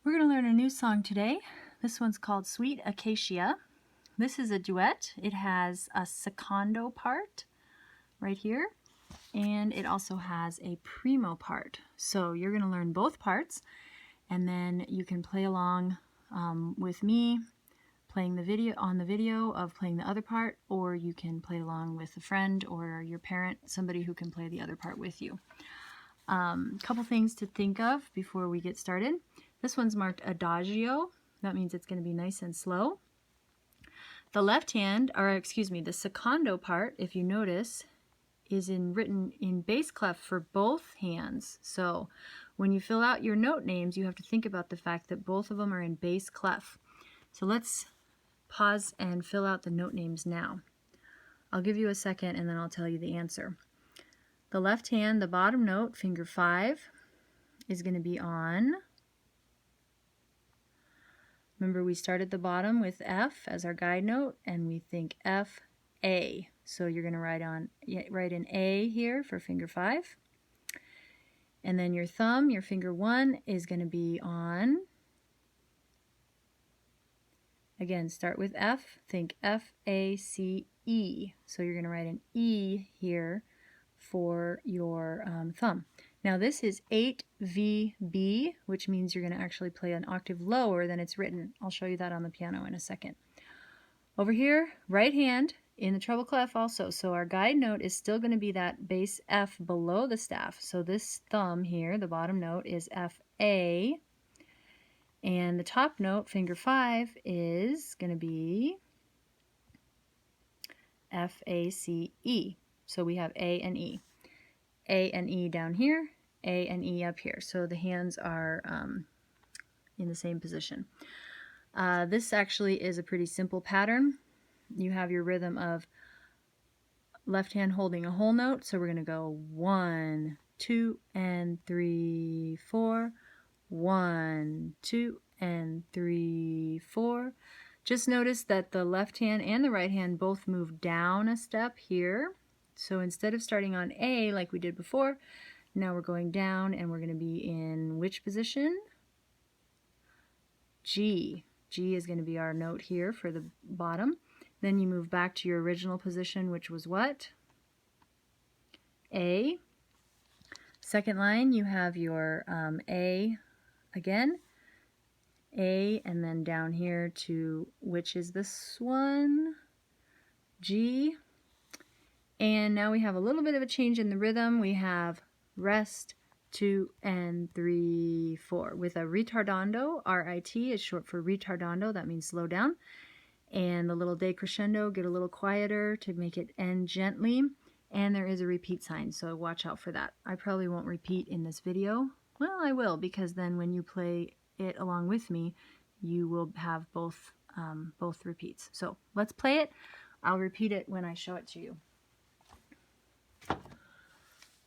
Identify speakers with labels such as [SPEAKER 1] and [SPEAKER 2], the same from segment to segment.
[SPEAKER 1] We're going to learn a new song today. This one's called Sweet Acacia. This is a duet. It has a secondo part right here, and it also has a primo part. So you're going to learn both parts, and then you can play along with me playing the video of playing the other part, or you can play along with a friend or your parent, somebody who can play the other part with you. Couple things to think of before we get started. This one's marked adagio. That means it's going to be nice and slow. The left hand, or excuse me, the secondo part, if you notice, is written in bass clef for both hands. So when you fill out your note names, you have to think about the fact that both of them are in bass clef. So let's pause and fill out the note names now. I'll give you a second and then I'll tell you the answer. The left hand, the bottom note, finger 5, is going to be on. Remember, we started the bottom with F as our guide note, and we think F, A. So you're going to write an A here for finger 5. And then your thumb, your finger 1, is going to be on. Again, start with F, think F, A, C, E. So you're going to write an E here for your thumb. Now this is 8VB, which means you're going to actually play an octave lower than it's written. I'll show you that on the piano in a second. Over here, right hand in the treble clef also. So our guide note is still going to be that bass F below the staff. So this thumb here, the bottom note, is F, A. And the top note, finger 5, is going to be F, A, C, E. So we have A and E. A and E down here, A and E up here. So the hands are in the same position. This actually is a pretty simple pattern. You have your rhythm of left hand holding a whole note. So we're going to go 1, 2, and 3, 4. 1, 2, and 3, 4. Just notice that the left hand and the right hand both move down a step here. So instead of starting on A like we did before, now we're going down and we're going to be in which position? G. G is going to be our note here for the bottom. Then you move back to your original position, which was what? A. Second line, you have your A again. A, and then down here to, which is this one? G. And now we have a little bit of a change in the rhythm. We have rest, 2, and 3, 4. With a ritardando, R-I-T is short for ritardando. That means slow down. And the little decrescendo, get a little quieter to make it end gently. And there is a repeat sign, so watch out for that. I probably won't repeat in this video. Well, I will, because then when you play it along with me, you will have both repeats. So let's play it. I'll repeat it when I show it to you.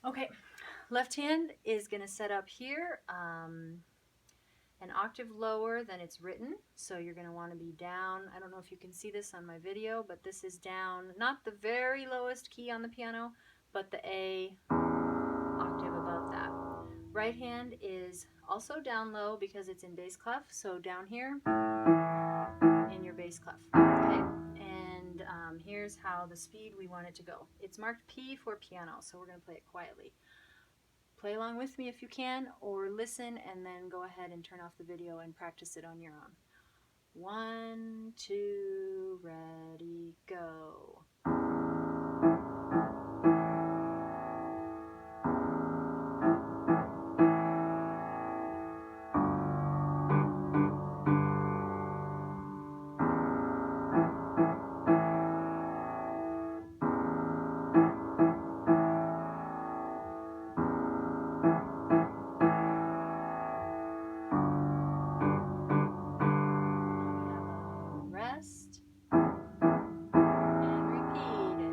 [SPEAKER 1] Okay, left hand is going to set up here an octave lower than it's written. So you're going to want to be down. I don't know if you can see this on my video, but this is down, not the very lowest key on the piano, but the A octave above that. Right hand is also down low because it's in bass clef, so down here in your bass clef. Okay, and here's how the speed we want it to go. It's marked P for piano, so we're going to play it quietly. Play along with me if you can, or listen and then go ahead and turn off the video and practice it on your own. 1, 2, ready, go. Rest and repeat it.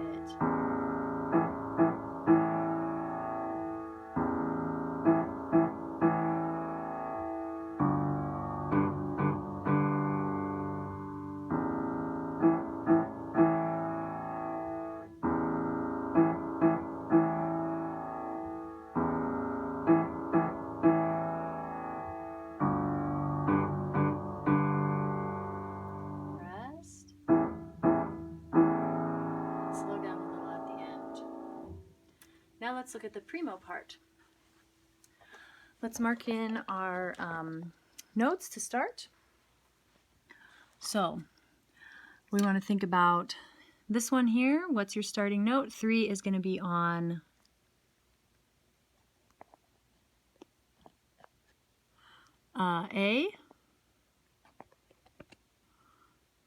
[SPEAKER 1] let's look at the primo part. Let's mark in our notes to start. So we want to think about this one here. What's your starting note? 3 is going to be on A.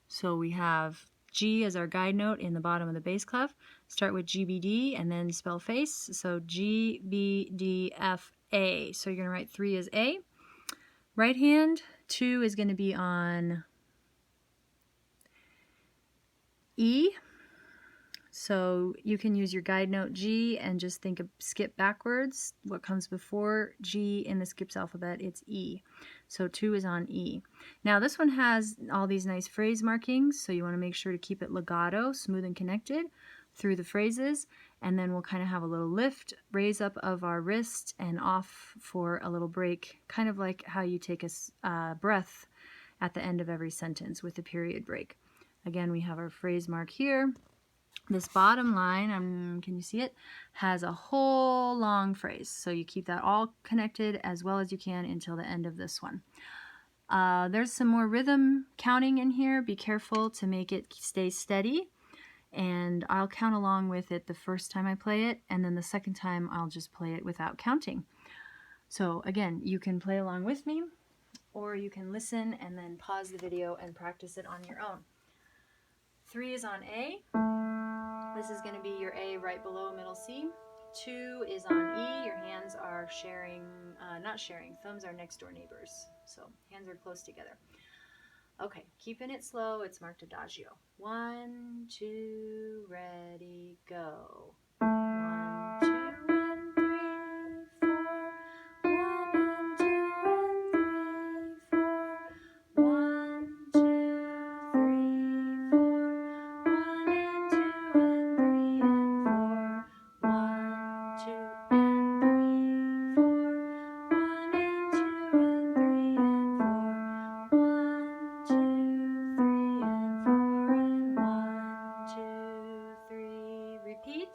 [SPEAKER 1] So we have G as our guide note in the bottom of the bass clef. Start with G, B, D, and then spell face. So G, B, D, F, A. So you're going to write 3 as A. Right hand, 2 is going to be on E. So you can use your guide note G and just skip backwards. What comes before G in the skips alphabet, it's E. So 2 is on E. Now this one has all these nice phrase markings, so you want to make sure to keep it legato, smooth and connected through the phrases, and then we'll kind of have a little lift, raise up of our wrist, and off for a little break, kind of like how you take a breath at the end of every sentence with a period break. Again, we have our phrase mark here. This bottom line, can you see it, has a whole long phrase. So you keep that all connected as well as you can until the end of this one. There's some more rhythm counting in here. Be careful to make it stay steady. And I'll count along with it the first time I play it, and then the second time I'll just play it without counting. So again, you can play along with me, or you can listen and then pause the video and practice it on your own. 3 is on A. This is going to be your A right below middle C. 2 is on E. Your hands are not sharing, thumbs are next door neighbors. So hands are close together. Okay, keeping it slow, it's marked adagio. 1, 2, ready, go. 1, 2, and 3, 4. 1 and 2 and 3, 4. 1, 2, 3, 4. 1 and 2 and 3 and 4. 1, 2 and 3, 4. 1 and 2 and 3 and 4. 1, 2, 3 and 4 and 1, 2, 3. Repeat.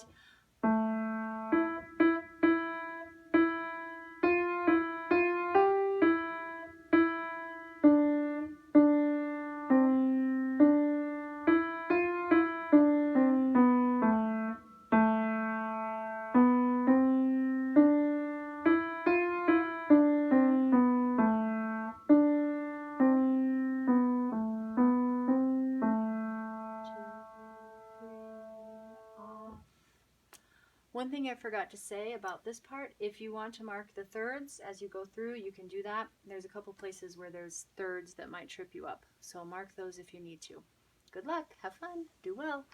[SPEAKER 1] One thing I forgot to say about this part, if you want to mark the thirds as you go through, you can do that. There's a couple places where there's thirds that might trip you up, so mark those if you need to. Good luck, have fun, do well.